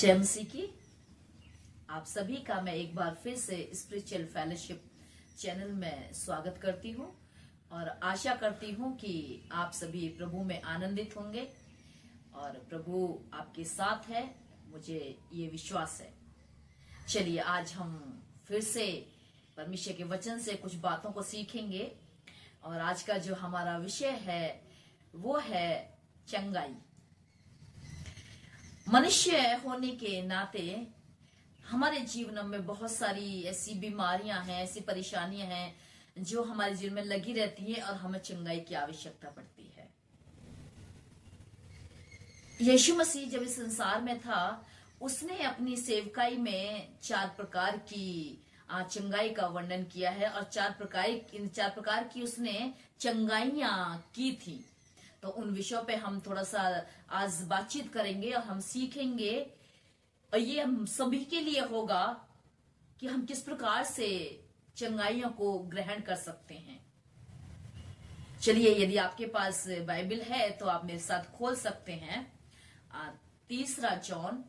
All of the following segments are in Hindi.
जय मसीह की। आप सभी का मैं एक बार फिर से स्पिरिचुअल फेलोशिप चैनल में स्वागत करती हूँ और आशा करती हूँ कि आप सभी प्रभु में आनंदित होंगे और प्रभु आपके साथ है, मुझे ये विश्वास है। चलिए आज हम फिर से परमेश्वर के वचन से कुछ बातों को सीखेंगे और आज का जो हमारा विषय है वो है चंगाई। मनुष्य होने के नाते हमारे जीवन में बहुत सारी ऐसी बीमारियां हैं, ऐसी परेशानियां हैं जो हमारे जीवन में लगी रहती हैं और हमें चंगाई की आवश्यकता पड़ती है। यीशु मसीह जब इस संसार में था, उसने अपनी सेवकाई में 4 प्रकार की चंगाई का वर्णन किया है और 4 प्रकार की उसने चंगाइयां की थी। तो उन विषयों पे हम थोड़ा सा आज बातचीत करेंगे और हम सीखेंगे और ये हम सभी के लिए होगा कि हम किस प्रकार से चंगाइयों को ग्रहण कर सकते हैं। चलिए, यदि आपके पास बाइबल है तो आप मेरे साथ खोल सकते हैं 3 जॉन,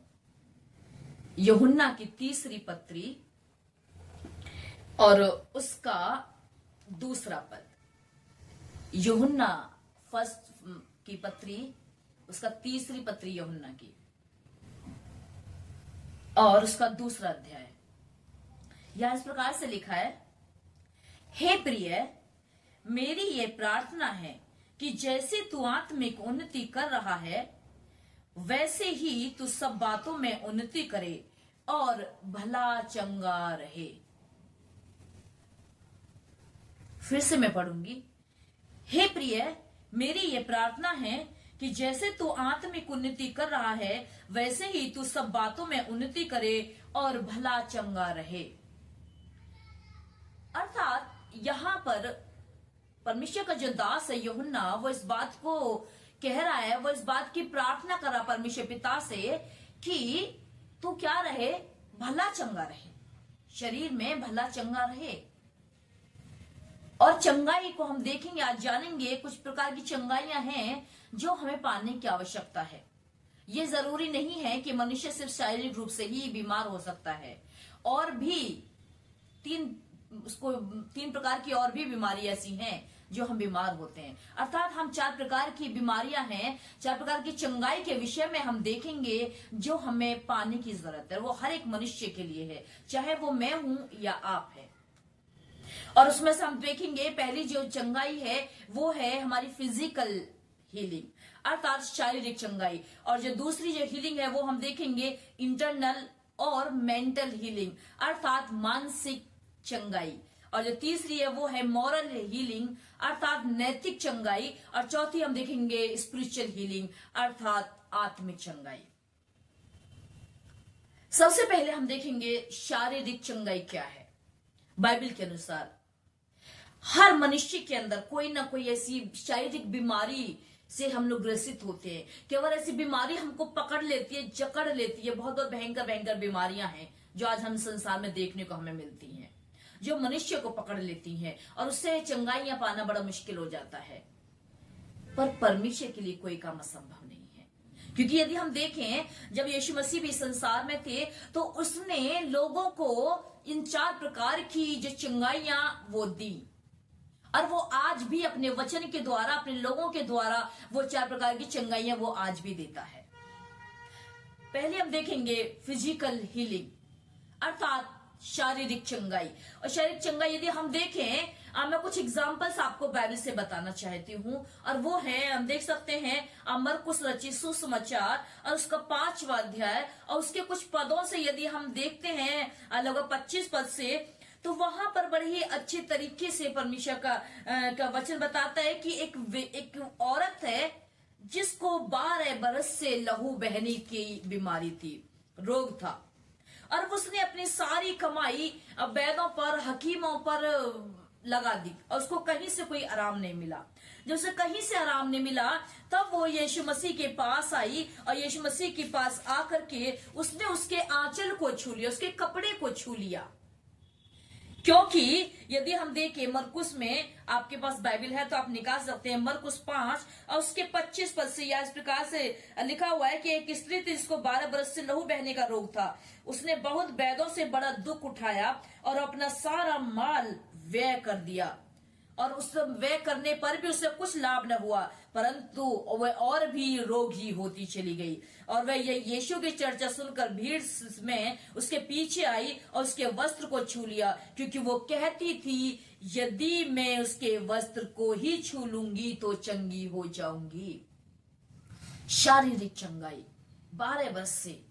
यूहन्ना की 3री पत्री और उसका 2 पद। यूहन्ना फर्स्ट की पत्री, उसका 3री पत्री यूहन्ना की और उसका 2 अध्याय। यह इस प्रकार से लिखा है, हे प्रिय, मेरी ये प्रार्थना है कि जैसे तू आत्मिक उन्नति कर रहा है वैसे ही तू सब बातों में उन्नति करे और भला चंगा रहे। फिर से मैं पढ़ूंगी, हे प्रिय, मेरी ये प्रार्थना है कि जैसे तू आत्मिक उन्नति कर रहा है वैसे ही तू सब बातों में उन्नति करे और भला चंगा रहे। अर्थात यहाँ पर परमेश्वर का जो दास है यूहन्ना, वो इस बात को कह रहा है, वो इस बात की प्रार्थना कर रहा परमेश्वर पिता से कि तू क्या रहे, भला चंगा रहे, शरीर में भला चंगा रहे। और चंगाई को हम देखेंगे, आज जानेंगे कुछ प्रकार की चंगाइयां हैं जो हमें पाने की आवश्यकता है। ये जरूरी नहीं है कि मनुष्य सिर्फ शारीरिक रूप से ही बीमार हो सकता है, और भी 3 प्रकार की और भी बीमारी ऐसी हैं जो हम बीमार होते हैं। अर्थात हम 4 प्रकार की बीमारियां हैं, 4 प्रकार की चंगाई के विषय में हम देखेंगे जो हमें पाने की जरूरत है। वो हर एक मनुष्य के लिए है, चाहे वो मैं हूं या आप है। और उसमें से हम देखेंगे पहली जो चंगाई है वो है हमारी फिजिकल हीलिंग, अर्थात शारीरिक चंगाई। और जो दूसरी जो हीलिंग है वो हम देखेंगे इंटरनल और मेंटल हीलिंग, अर्थात मानसिक चंगाई। और जो तीसरी है वो है मॉरल हीलिंग, अर्थात नैतिक चंगाई। और चौथी हम देखेंगे स्पिरिचुअल हीलिंग, अर्थात आत्मिक चंगाई। सबसे पहले हम देखेंगे शारीरिक चंगाई क्या है। बाइबल के अनुसार हर मनुष्य के अंदर कोई ना कोई ऐसी शारीरिक बीमारी से हम लोग ग्रसित होते हैं। केवल ऐसी बीमारी हमको पकड़ लेती है, जकड़ लेती है। बहुत भयंकर बीमारियां हैं जो आज हम संसार में देखने को हमें मिलती हैं, जो मनुष्य को पकड़ लेती हैं और उससे चंगाइयां पाना बड़ा मुश्किल हो जाता है। पर परमेश्वर के लिए कोई काम असंभव नहीं है, क्योंकि यदि हम देखें जब यीशु मसीह भी संसार में थे तो उसने लोगों को इन 4 प्रकार की जो चंगाइयां वो दी, और वो आज भी अपने वचन के द्वारा, अपने लोगों के द्वारा वो 4 प्रकार की चंगाइयां वो आज भी देता है। पहले हम देखेंगे फिजिकल हीलिंग, अर्थात शारीरिक चंगाई। और शारीरिक चंगाई यदि हम देखें, मैं कुछ एग्जांपल्स आपको बाइबल से बताना चाहती हूँ, और वो है, हम देख सकते हैं मरकुस रचित सुसमाचार और उसका 5वां अध्याय और उसके कुछ पदों से यदि हम देखते हैं लगभग 25 पद से, तो वहां पर बड़े ही अच्छे तरीके से परमेश्वर का वचन बताता है कि एक औरत है जिसको 12 बरस से लहू बहने की बीमारी थी, रोग था, और उसने अपनी सारी कमाई वैद्यों पर, हकीमों पर लगा दी और उसको कहीं से कोई आराम नहीं मिला। जब उसे कहीं से आराम नहीं मिला तब वो यीशु मसीह के पास आई और यीशु मसीह के पास आकर के उसने उसके आंचल को छू लिया, उसके कपड़े को छू लिया। क्योंकि यदि हम देखें मरकुस में, आपके पास बाइबल है तो आप निकाल सकते हैं, मरकुस 5 और उसके 25 पद से या इस प्रकार से लिखा हुआ है कि एक स्त्री थी जिसको 12 बरस से लहू बहने का रोग था। उसने बहुत वैद्यों से बड़ा दुख उठाया और अपना सारा माल व्यय कर दिया, और उस व्यय करने पर भी उसे कुछ लाभ न हुआ, परंतु वह और भी रोगी होती चली गई। और वह यीशु की चर्चा सुनकर भीड़ में उसके पीछे आई और उसके वस्त्र को छू लिया, क्योंकि वो कहती थी, यदि मैं उसके वस्त्र को ही छू लूंगी तो चंगी हो जाऊंगी। शारीरिक चंगाई, 12 वर्ष से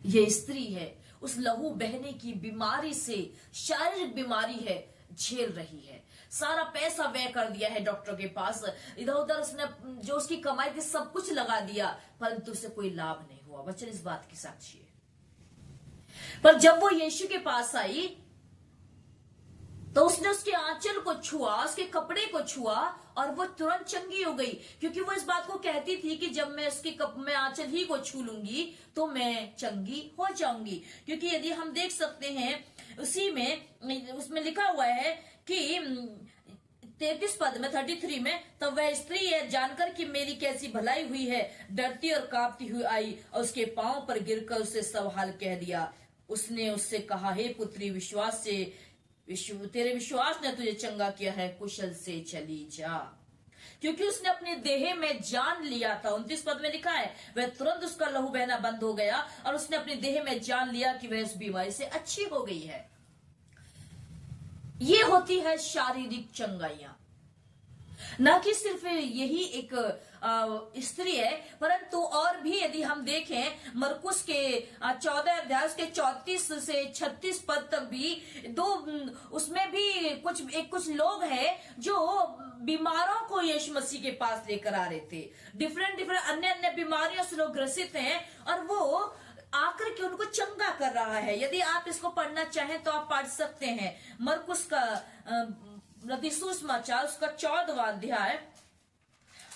ये स्त्री है, उस लहू बहने की बीमारी से, शारीरिक बीमारी है, झेल रही है। सारा पैसा व्यय कर दिया है डॉक्टर के पास, इधर उधर उसने जो उसकी कमाई थी सब कुछ लगा दिया, परंतु उसे कोई लाभ नहीं हुआ। वचन इस बात की साक्षी है। पर जब वो यीशु के पास आई तो उसने उसके आंचल को छुआ, उसके कपड़े को छुआ, और वो तुरंत चंगी हो गई, क्योंकि वो इस बात को कहती थी कि जब मैं उसके में आंचल ही को छू लूंगी तो मैं चंगी हो जाऊंगी। क्योंकि यदि हम देख सकते हैं उसी में, उसमें लिखा हुआ है कि 33 पद में, 33 में, तब वह स्त्री है जानकर कि मेरी कैसी भलाई हुई है, डरती और कांपती हुई आई और उसके पांव पर गिरकर उसे सब हाल कह दिया। उसने उससे कहा, हे पुत्री, तेरे विश्वास ने तुझे चंगा किया है, कुशल से चली जा। क्योंकि उसने अपने देह में जान लिया था। 29 पद में लिखा है, वह तुरंत उसका लहू बहना बंद हो गया और उसने अपने देह में जान लिया कि वह इस बीमारी से अच्छी हो गई है। ये होती है शारीरिक चंगाइयां। न कि सिर्फ यही एक स्त्री है, परंतु और भी यदि हम देखें मरकुस के 14 अध्याय के 34 से 36 पद तक भी उसमें भी कुछ लोग हैं जो बीमारों को यीशु मसीह के पास लेकर आ रहे थे। डिफरेंट अन्य बीमारियों से लोग ग्रसित हैं और वो आकर के उनको चंगा कर रहा है। यदि आप इसको पढ़ना चाहें तो आप पढ़ सकते हैं, मरकुस का सुसमाचार उसका 14वां अध्याय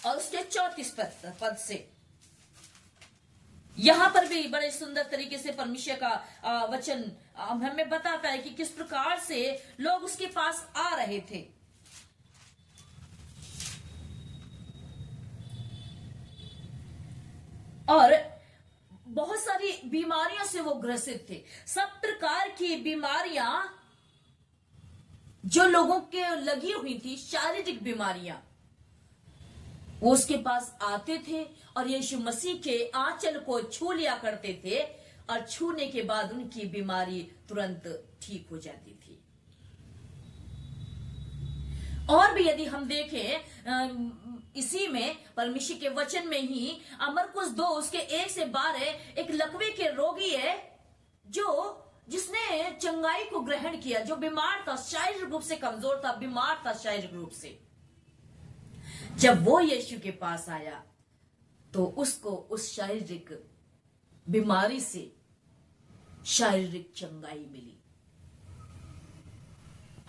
और उसके 34 पद से। यहां पर भी बड़े सुंदर तरीके से परमेश्वर का वचन हमें बताता है कि किस प्रकार से लोग उसके पास आ रहे थे। और बहुत सारी बीमारियों से वो ग्रसित थे। सब प्रकार की बीमारियां जो लोगों के लगी हुई थी, शारीरिक बीमारियां, वो उसके पास आते थे और यीशु मसीह के आंचल को छू लिया करते थे, और छूने के बाद उनकी बीमारी तुरंत ठीक हो जाती थी। और भी यदि हम देखें इसी में परमेश्वर के वचन में ही, मरकुस 2 उसके 1 से 12, एक लकवे के रोगी है जिसने चंगाई को ग्रहण किया, जो बीमार था, शारीरिक रूप से कमजोर था, बीमार था शारीरिक रूप से। जब वो यीशु के पास आया तो उसको उस शारीरिक बीमारी से शारीरिक चंगाई मिली।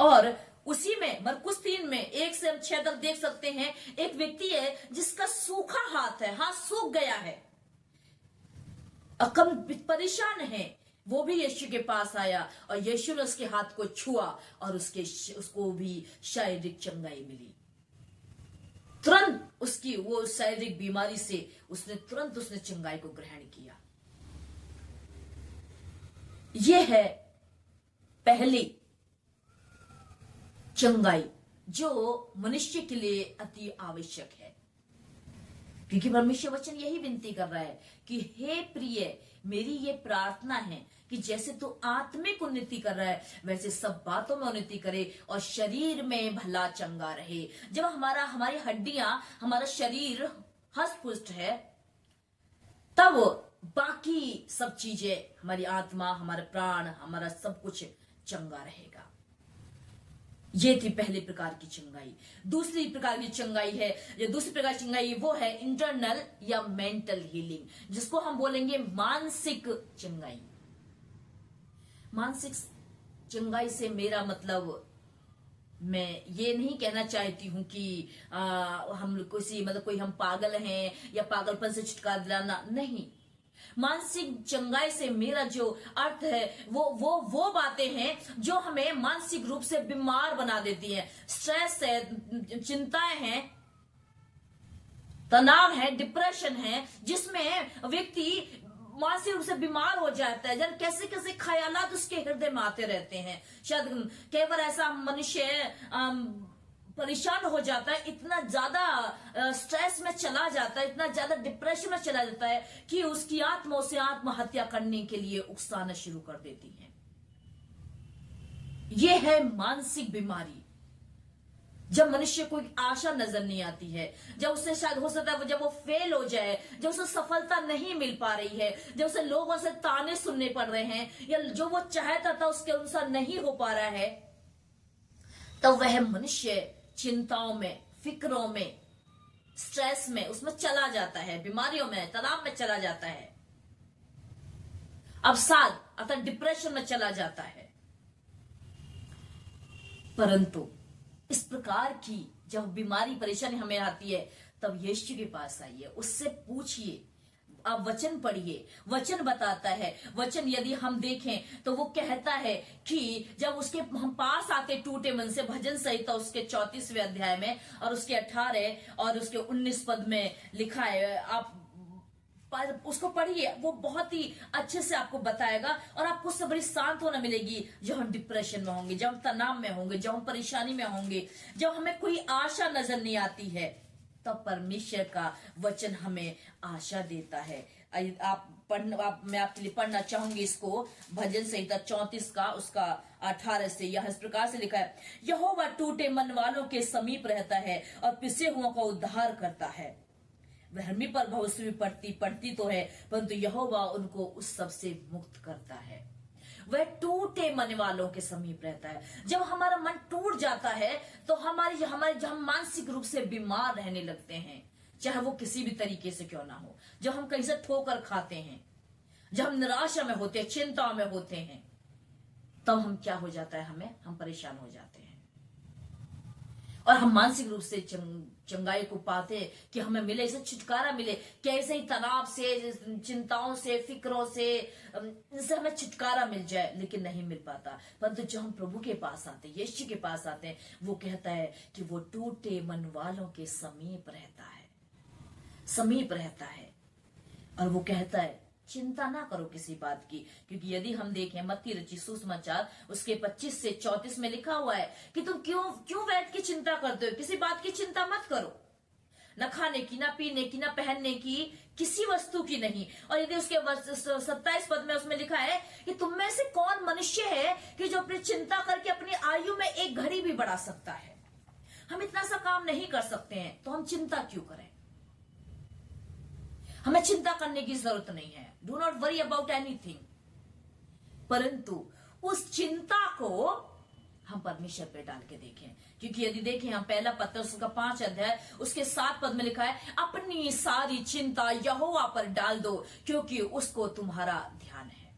और उसी में मरकुस 3 में 1 से 6 तक देख सकते हैं, एक व्यक्ति है जिसका सूखा हाथ है, हाथ सूख गया है, परेशान है। वो भी यीशु के पास आया और यीशु ने उसके हाथ को छुआ और उसको भी शारीरिक चंगाई मिली। तुरंत उसकी वो शारीरिक बीमारी से उसने चंगाई को ग्रहण किया। यह है पहली चंगाई जो मनुष्य के लिए अति आवश्यक है, क्योंकि परमेश्वर वचन यही विनती कर रहा है कि हे प्रिय, मेरी ये प्रार्थना है कि जैसे तू आत्मिक उन्नति कर रहा है वैसे सब बातों में उन्नति करे और शरीर में भला चंगा रहे। जब हमारी हड्डियां, हमारा शरीर हष्ट पुष्ट है, तब बाकी सब चीजें, हमारी आत्मा, हमारे प्राण, हमारा सब कुछ चंगा रहेगा। ये थी पहले प्रकार की चंगाई। दूसरी प्रकार की चंगाई है, जो दूसरी प्रकार की चंगाई वो है इंटरनल या मेंटल हीलिंग, जिसको हम बोलेंगे मानसिक चंगाई। मानसिक चंगाई से मेरा मतलब, मैं ये नहीं कहना चाहती हूं कि हम कोई हम पागल हैं या पागलपन से छुटकारा दिलाना, नहीं। मानसिक चंगाई से मेरा जो अर्थ है वो बातें हैं जो हमें मानसिक रूप से बीमार बना देती हैं। स्ट्रेस है, चिंताएं हैं, तनाव है, डिप्रेशन है, जिसमें व्यक्ति मानसिक रूप से बीमार हो जाता है। जब कैसे कैसे ख्यालात उसके हृदय में आते रहते हैं। शायद कई बार ऐसा मनुष्य परेशान हो जाता है, इतना ज्यादा स्ट्रेस में चला जाता है, इतना ज्यादा डिप्रेशन में चला जाता है कि उसकी आत्मा उसे आत्महत्या करने के लिए उकसाना शुरू कर देती है। यह है मानसिक बीमारी। जब मनुष्य को आशा नजर नहीं आती है, जब उसे शायद हो सकता है जब वो फेल हो जाए, जब उसे सफलता नहीं मिल पा रही है, जब उसे लोगों से ताने सुनने पड़ रहे हैं, या जो वो चाहता था उसके अनुसार नहीं हो पा रहा है, तब वह मनुष्य चिंताओं में, फिक्रों में, स्ट्रेस में, उसमें चला जाता है, बीमारियों में, तनाव में चला जाता है, अवसाद अर्थात डिप्रेशन में चला जाता है। परंतु इस प्रकार की जब बीमारी परेशानी हमें आती है, तब यीशु के पास आइए, उससे पूछिए, आप वचन पढ़िए। वचन बताता है, वचन यदि हम देखें तो वो कहता है कि जब उसके हम पास आते टूटे मन से, भजन संहिता उसके 34वें अध्याय में और उसके 18 और उसके 19 पद में लिखा है, आप उसको पढ़िए, वो बहुत ही अच्छे से आपको बताएगा और आपको उससे बड़ी सांत्वना मिलेगी। जब हम डिप्रेशन में होंगे, जब हम तनाव में होंगे, जब हम परेशानी में होंगे, जब हमें कोई आशा नजर नहीं आती है, तब परमेश्वर का वचन हमें आशा देता है। मैं आपके लिए पढ़ना चाहूंगी इसको, भजन संहिता 34 का उसका 18 से। यह इस प्रकार से लिखा है, यहोवा टूटे मन वालों के समीप रहता है और पिसे हुओं का उद्धार करता है। धर्मी पर भविष्य पड़ती तो है, परंतु यहोवा उनको उस सब से मुक्त करता है। वह टूटे मन वालों के समीप रहता है। जब हमारा मन टूट जाता है तो हमारे हम मानसिक रूप से बीमार रहने लगते हैं, चाहे वो किसी भी तरीके से क्यों ना हो। जब हम कहीं से ठोकर खाते हैं, जब हम निराशा में होते हैं, चिंता में होते हैं, तब हम क्या हो जाता है, हम परेशान हो जाते हैं और हम मानसिक रूप से चंगाई को पाते कि हमें मिले, इसे छुटकारा मिले। कैसे ही तनाव से, चिंताओं से, फिक्रों से, इनसे हमें छुटकारा मिल जाए, लेकिन नहीं मिल पाता। परंतु जब हम प्रभु के पास आते हैं, यीशु के पास आते हैं, वो कहता है कि वो टूटे मन वालों के समीप रहता है, समीप रहता है। और वो कहता है चिंता ना करो किसी बात की, क्योंकि यदि हम देखें मत्ती रचित सुसमाचार उसके 25 से 34 में लिखा हुआ है कि तुम क्यों बैठ के चिंता करते हो, किसी बात की चिंता मत करो, न खाने की, न पीने की, न पहनने की, किसी वस्तु की नहीं। और यदि उसके 27 पद में उसमें लिखा है कि तुम में से कौन मनुष्य है कि जो अपनी चिंता करके अपनी आयु में एक घड़ी भी बढ़ा सकता है। हम इतना सा काम नहीं कर सकते हैं, तो हम चिंता क्यों करें। हमें चिंता करने की जरूरत नहीं है, do not worry about anything. परंतु उस चिंता को हम परमेश्वर पे डाल के देखें, क्योंकि यदि देखें हम पहला पत्रस उसका 5 अध्याय उसके 7 पद में लिखा है, अपनी सारी चिंता यहोवा पर डाल दो क्योंकि उसको तुम्हारा ध्यान है।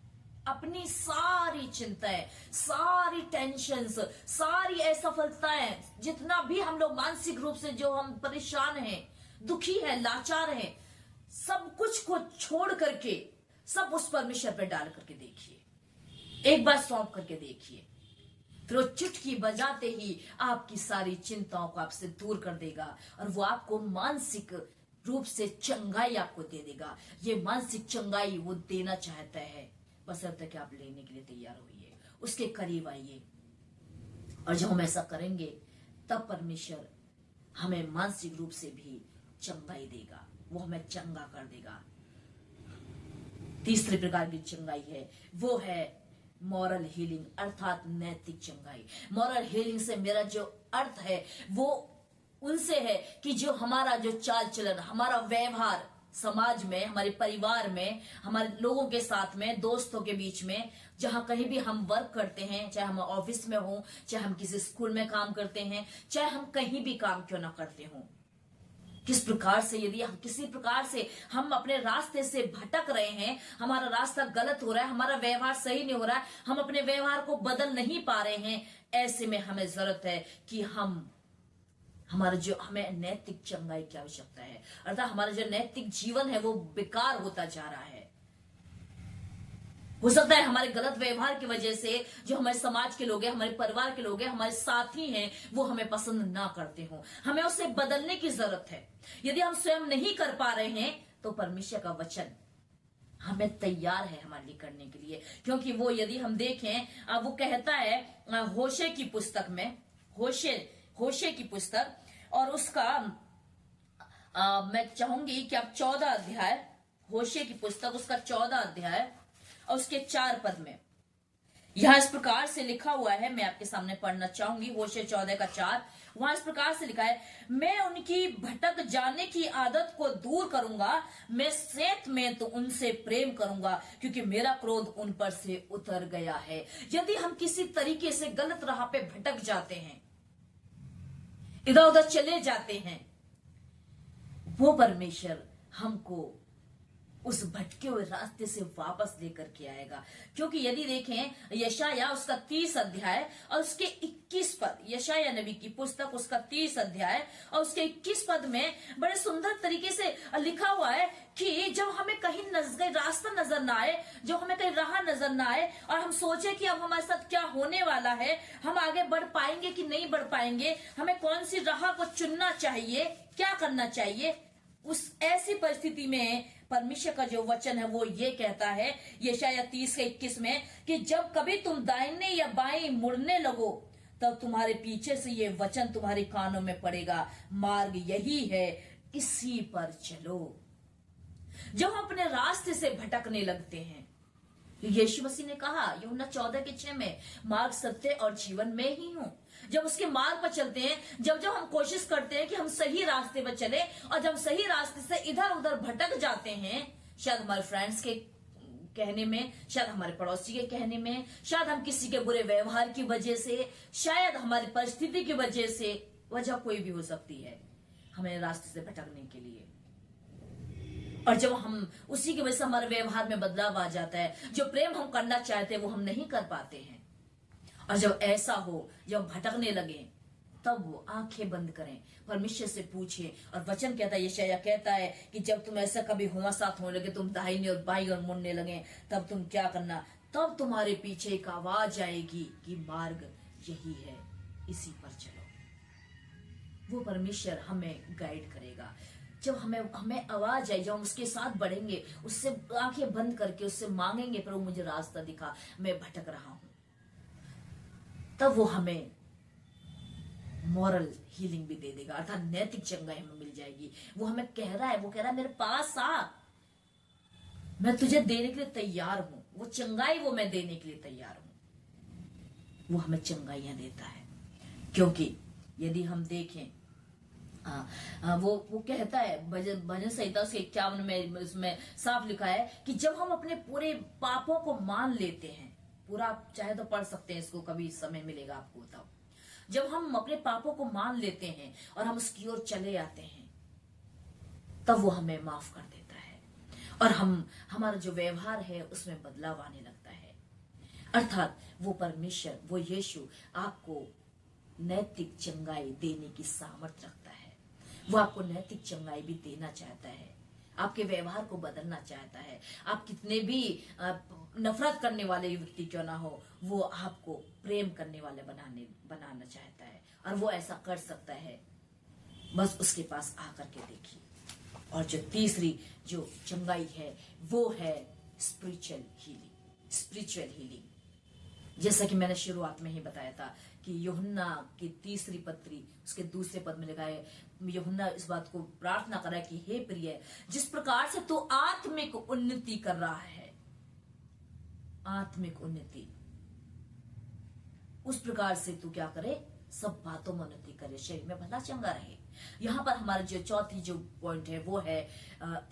अपनी सारी चिंताएं, सारी टेंशन्स, सारी असफलताएं, जितना भी हम लोग मानसिक रूप से जो हम परेशान हैं, दुखी हैं, लाचार हैं, सब कुछ को छोड़ करके सब उस परमेश्वर पे डाल करके देखिए, एक बार सौंप करके देखिए, फिर वो चुटकी बजाते ही आपकी सारी चिंताओं को आपसे दूर कर देगा और वो आपको मानसिक रूप से चंगाई आपको दे देगा। ये मानसिक चंगाई वो देना चाहता है, बशर्ते कि आप लेने के लिए तैयार होइए, उसके करीब आइए। और जब हम ऐसा करेंगे तब परमेश्वर हमें मानसिक रूप से भी चंगाई देगा, वो हमें चंगा कर देगा। तीसरी प्रकार की चंगाई है, वो है मॉरल हीलिंग अर्थात नैतिक चंगाई। मॉरल हीलिंग से मेरा जो अर्थ है वो उनसे है कि जो हमारा जो चाल चलन, हमारा व्यवहार समाज में, हमारे परिवार में, हमारे लोगों के साथ में, दोस्तों के बीच में, जहां कहीं भी हम वर्क करते हैं, चाहे हम ऑफिस में हो, चाहे हम किसी स्कूल में काम करते हैं, चाहे हम कहीं भी काम क्यों ना करते हो, किस प्रकार से यदि हम किसी प्रकार से हम अपने रास्ते से भटक रहे हैं, हमारा रास्ता गलत हो रहा है, हमारा व्यवहार सही नहीं हो रहा है, हम अपने व्यवहार को बदल नहीं पा रहे हैं, ऐसे में हमें जरूरत है कि हमें नैतिक चंगाई की आवश्यकता है। अर्थात हमारा जो नैतिक जीवन है वो बेकार होता जा रहा है, हो सकता है हमारे गलत व्यवहार की वजह से जो हमारे समाज के लोग हैं, हमारे परिवार के लोग हैं, हमारे साथी हैं, वो हमें पसंद ना करते हो। हमें उसे बदलने की जरूरत है। यदि हम स्वयं नहीं कर पा रहे हैं तो परमेश्वर का वचन हमें तैयार है हमारे लिए करने के लिए, क्योंकि वो यदि हम देखें वो कहता है होशे की पुस्तक में, होशे की पुस्तक, और उसका मैं चाहूंगी कि आप 14 अध्याय, होशे की पुस्तक उसका 14 अध्याय और उसके 4 पद में यहां इस प्रकार से लिखा हुआ है, मैं आपके सामने पढ़ना चाहूंगी। होशे 14 का 4, वहां इस प्रकार से लिखा है, मैं उनकी भटक जाने की आदत को दूर करूंगा, मैं सेत में तो उनसे प्रेम करूंगा, क्योंकि मेरा क्रोध उन पर से उतर गया है। यदि हम किसी तरीके से गलत राह पे भटक जाते हैं, इधर उधर चले जाते हैं, वो परमेश्वर हमको उस भटके हुए रास्ते से वापस लेकर के आएगा। क्योंकि यदि देखें यशाया उसका 30 अध्याय और उसके 21 पद, यशाया नबी की पुस्तक उसका 30 अध्याय और उसके 21 पद में बड़े सुंदर तरीके से लिखा हुआ है कि जब हमें कहीं रास्ता नजर ना आए, जब हमें कहीं राह नजर ना आए और हम सोचे कि अब हमारे साथ क्या होने वाला है, हम आगे बढ़ पाएंगे कि नहीं बढ़ पाएंगे, हमें कौन सी राह को चुनना चाहिए, क्या करना चाहिए, उस ऐसी परिस्थिति में परमेश्वर का जो वचन है वो ये कहता है यशाया 30 के 21 में कि जब कभी तुम दाहिने या बाएं मुड़ने लगो तब तुम्हारे पीछे से ये वचन तुम्हारे कानों में पड़ेगा, मार्ग यही है, इसी पर चलो। जब हम अपने रास्ते से भटकने लगते हैं, यीशु मसीह ने कहा यूहन्ना 14 के 6 में, मार्ग सत्य और जीवन में ही हूं। जब उसके मार्ग पर चलते हैं, जब हम कोशिश करते हैं कि हम सही रास्ते पर चले, और जब सही रास्ते से इधर उधर भटक जाते हैं, शायद हमारे फ्रेंड्स के कहने में, शायद हमारे पड़ोसी के कहने में, शायद हम किसी के बुरे व्यवहार की वजह से, शायद हमारी परिस्थिति की वजह से, वजह कोई भी हो सकती है हमें रास्ते से भटकने के लिए। और जब हम उसी की वजह से हमारे व्यवहार में बदलाव आ जाता है, जो प्रेम हम करना चाहते हैं वो हम नहीं कर पाते हैं। और जब ऐसा हो, जब भटकने लगे, तब वो आंखें बंद करें, परमेश्वर से पूछें। और वचन कहता है, यशायाह कहता है कि जब तुम ऐसा कभी हुआ साथ होने लगे, तुम दाहिने और बाईं और मुड़ने लगे, तब तुम क्या करना, तब तुम्हारे पीछे एक आवाज आएगी कि मार्ग यही है, इसी पर चलो। वो परमेश्वर हमें गाइड करेगा। जब हमें आवाज आई, जब हम उसके साथ बढ़ेंगे, उससे आंखें बंद करके उससे मांगेंगे, प्रभु मुझे रास्ता दिखा, मैं भटक रहा हूं, तब वो हमें मॉरल हीलिंग भी दे देगा, अर्थात नैतिक चंगाई हमें मिल जाएगी। वो हमें कह रहा है, वो कह रहा है मेरे पास आ, मैं तुझे देने के लिए तैयार हूं, वो चंगाई वो मैं देने के लिए तैयार हूं। वो हमें चंगाइयां देता है, क्योंकि यदि हम देखें वो कहता है भजन संहिता 51 में, उसमें साफ लिखा है कि जब हम अपने पूरे पापों को मान लेते हैं, पूरा चाहे तो पढ़ सकते हैं इसको, कभी समय मिलेगा आपको तब, जब हम अपने पापों को मान लेते हैं और हम उसकी ओर चले आते हैं, तब वो हमें माफ कर देता है और हमारा जो व्यवहार है उसमें बदलाव आने लगता है। अर्थात वो परमेश्वर, वो यीशु आपको नैतिक चंगाई देने की सामर्थ्य रखता है। वो आपको नैतिक चंगाई भी देना चाहता है, आपके व्यवहार को बदलना चाहता है। आप कितने भी नफरत करने वाले व्यक्ति क्यों ना हो, वो आपको प्रेम करने वाले बनाना चाहता है, और वो ऐसा कर सकता है, बस उसके पास आकर के देखिए। और जो तीसरी जो चंगाई है वो है स्पिरिचुअल हीलिंग। जैसा कि मैंने शुरुआत में ही बताया था कि यूहन्ना की 3 पत्री उसके 2 पद में लिखा है, यूहन्ना इस बात को प्रार्थना कर रहा है कि हे प्रिय, जिस प्रकार से तू आत्मिक उन्नति कर रहा है, आत्मिक उन्नति, उस प्रकार से तू क्या करे, सब बातों में उन्नति करे, शरीर में भला चंगा रहे। यहाँ पर हमारा जो चौथी जो पॉइंट है वो है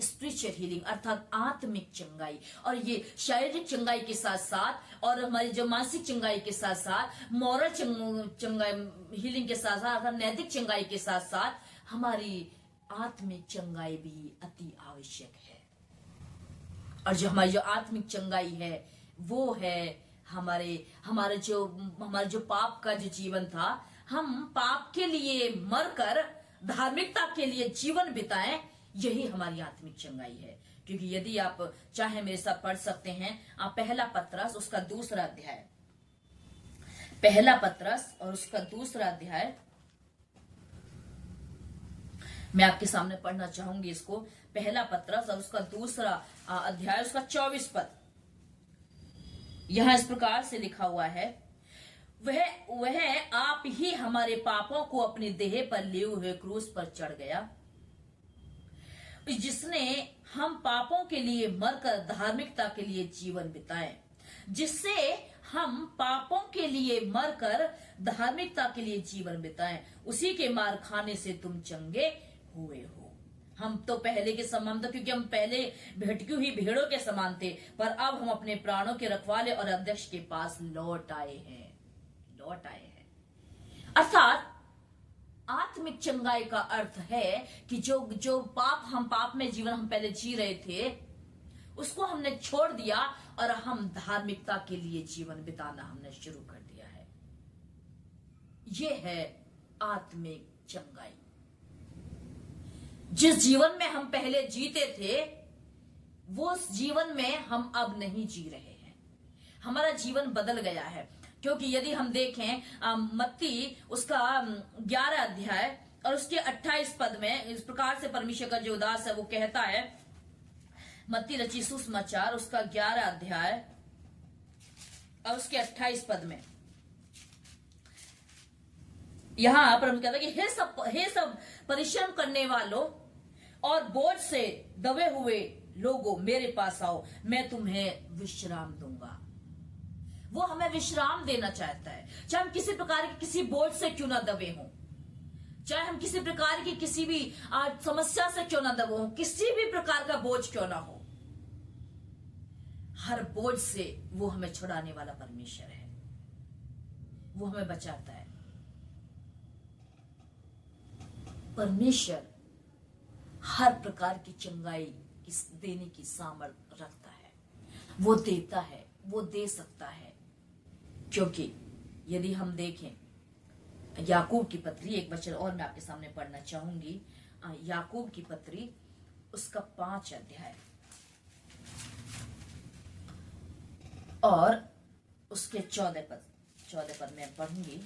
स्पिरिचुअल हीलिंग, अर्थात आत्मिक चंगाई। और ये शारीरिक चंगाई के साथ साथ और हमारी जो मानसिक चंगाई के साथ साथ, मॉरल चंगाई हीलिंग के साथ साथ, अर्थात नैतिक चंगाई के साथ साथ हमारी आत्मिक चंगाई भी अति आवश्यक है। और जो हमारी जो आत्मिक चंगाई है वो है हमारे जो पाप का जो जीवन था, हम पाप के लिए मरकर धार्मिकता के लिए जीवन बिताएं, यही हमारी आत्मिक चंगाई है। क्योंकि यदि आप चाहे मेरे साथ पढ़ सकते हैं, आप पहला पत्रस उसका दूसरा अध्याय, पहला पत्रस और उसका दूसरा अध्याय मैं आपके सामने पढ़ना चाहूंगी इसको। पहला पत्रस और उसका दूसरा अध्याय उसका 24 पद, यहां इस प्रकार से लिखा हुआ है, वह आप ही हमारे पापों को अपने देह पर लिए हुए क्रूस पर चढ़ गया, जिसने हम पापों के लिए मरकर धार्मिकता के लिए जीवन बिताए, जिससे हम पापों के लिए मरकर धार्मिकता के लिए जीवन बिताए, उसी के मार खाने से तुम चंगे हुए हो। हम तो पहले के समान, तो क्योंकि हम पहले भटकी हुई भेड़ों के समान थे, पर अब हम अपने प्राणों के रखवाले और अध्यक्ष के पास लौट आए हैं। अर्थात आत्मिक चंगाई का अर्थ है कि जो पाप में जीवन हम पहले जी रहे थे, उसको हमने छोड़ दिया और हम धार्मिकता के लिए जीवन बिताना हमने शुरू कर दिया है। यह है आत्मिक चंगाई। जिस जीवन में हम पहले जीते थे, वो जीवन में हम अब नहीं जी रहे हैं। हमारा जीवन बदल गया है। क्योंकि यदि हम देखें मत्ती उसका 11 अध्याय और उसके 28 पद में इस प्रकार से परमेश्वर का जो दास है वो कहता है, मत्ती रचित सुसमाचार उसका 11 अध्याय और उसके 28 पद में यहां पर हम कहता है कि हे सब परिश्रम करने वालों और बोझ से दबे हुए लोगों, मेरे पास आओ, मैं तुम्हें विश्राम दूंगा। वो हमें विश्राम देना चाहता है, चाहे हम किसी प्रकार के किसी बोझ से क्यों ना दबे हों, चाहे हम किसी प्रकार की किसी भी समस्या से क्यों ना दबे हों, किसी भी प्रकार का बोझ क्यों ना हो, हर बोझ से वो हमें छुड़ाने वाला परमेश्वर है। वो हमें बचाता है। परमेश्वर हर प्रकार की चंगाई देने की सामर्थ्य रखता है। वो देता है, वो दे सकता है। क्योंकि यदि हम देखें याकूब की पत्री, एक वचन और मैं आपके सामने पढ़ना चाहूंगी, याकूब की पत्री उसका 5 अध्याय और उसके 14 पद में पढ़ूंगी।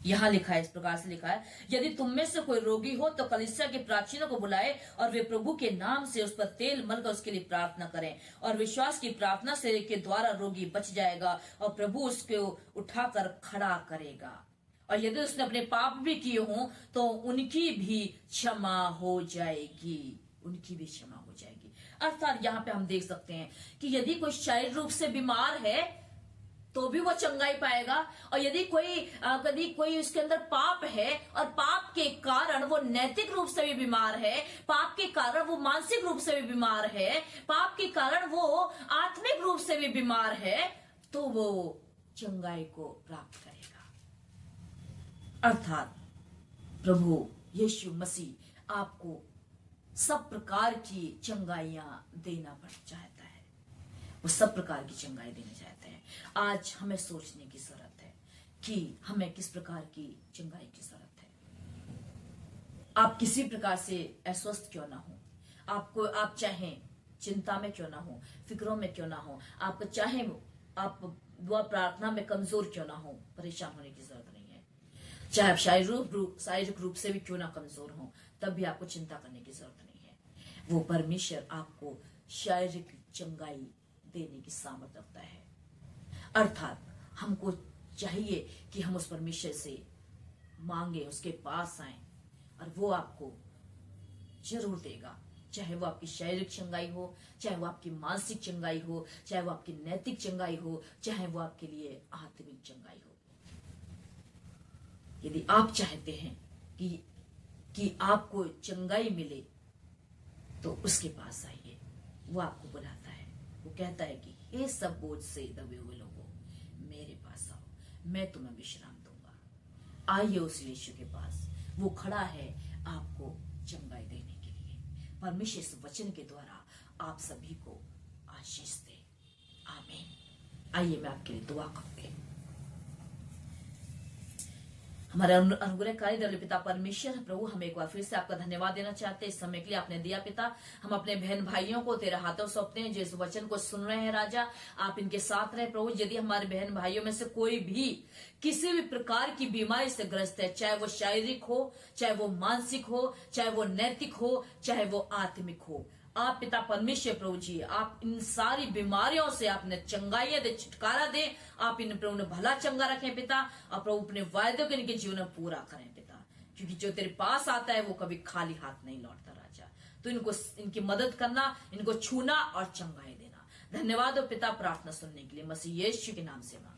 यहां लिखा है, इस प्रकार से लिखा है, यदि तुम में से कोई रोगी हो तो कलीसिया के प्राचीनों को बुलाए और वे प्रभु के नाम से उस पर तेल मलकर उसके लिए प्रार्थना करें, और विश्वास की प्रार्थना से के द्वारा रोगी बच जाएगा और प्रभु उसको उठाकर खड़ा करेगा। और यदि उसने अपने पाप भी किए हों तो उनकी भी क्षमा हो जाएगी, उनकी भी क्षमा हो जाएगी। अर्थात यहाँ पे हम देख सकते हैं कि यदि कोई शारीरिक रूप से बीमार है तो भी वो चंगाई पाएगा, और यदि कोई उसके अंदर पाप है और पाप के कारण वो नैतिक रूप से भी बीमार है, पाप के कारण वो मानसिक रूप से भी बीमार है, पाप के कारण वो आत्मिक रूप से भी बीमार है, तो वो चंगाई को प्राप्त करेगा। अर्थात प्रभु यीशु मसीह आपको सब प्रकार की चंगाइयां देना चाहता है। वो सब प्रकार की चंगाई देना चाहता है। आज हमें सोचने की जरूरत है कि हमें किस प्रकार की चंगाई की जरूरत है। आप किसी प्रकार से अस्वस्थ क्यों ना हो, आप चाहे चिंता में क्यों ना हो, फिक्रों में क्यों ना हो, आप चाहे आप दुआ प्रार्थना में कमजोर क्यों ना हो, परेशान होने की जरूरत नहीं है। चाहे आप शारीरिक रूप से भी क्यों ना कमजोर हो, तब भी आपको चिंता करने की जरूरत नहीं है। वो परमेश्वर आपको शारीरिक चंगाई देने की सामर्थ्य रखता है। अर्थात हमको चाहिए कि हम उस परमेश्वर से मांगे, उसके पास आए, और वो आपको जरूर देगा। चाहे वो आपकी शारीरिक चंगाई हो, चाहे वो आपकी मानसिक चंगाई हो, चाहे वो आपकी नैतिक चंगाई हो, चाहे वो आपके लिए आत्मिक चंगाई हो। यदि आप चाहते हैं कि आपको चंगाई मिले तो उसके पास आइए। वो आपको बुलाता है, वो कहता है कि हे सब बोझ से दबे हुए लोगों, मेरे पास आओ, मैं तुम्हें विश्राम दूंगा। आइए उस यीशु के पास, वो खड़ा है आपको चंगाई देने के लिए। परमेश्वर इस वचन के द्वारा आप सभी को आशीष दे। आमीन। आइए मैं आपके लिए दुआ करूंगी। हमारे अनुग्रहकारी दयालु पिता परमेश्वर प्रभु, हम एक बार फिर से आपका धन्यवाद देना चाहते हैं इस समय के लिए आपने दिया पिता। हम अपने बहन भाइयों को तेरे हाथों सौंपते हैं जो इस वचन को सुन रहे हैं राजा, आप इनके साथ रहे प्रभु। यदि हमारे बहन भाइयों में से कोई भी किसी भी प्रकार की बीमारी से ग्रस्त है, चाहे वो शारीरिक हो, चाहे वो मानसिक हो, चाहे वो नैतिक हो, चाहे वो आत्मिक हो, आप पिता परमेश्वर प्रभु जी, आप इन सारी बीमारियों से आपने चंगाइयां दे, छुटकारा दे, आप इन प्रभु ने भला चंगा रखें पिता। और प्रभु अपने वायदों को इनके जीवन में पूरा करें पिता, क्योंकि जो तेरे पास आता है वो कभी खाली हाथ नहीं लौटता राजा। तो इनको इनकी मदद करना, इनको छूना और चंगाई देना। धन्यवाद हो पिता, प्रार्थना सुनने के लिए मसीह यीशु के नाम से मांगते हैं।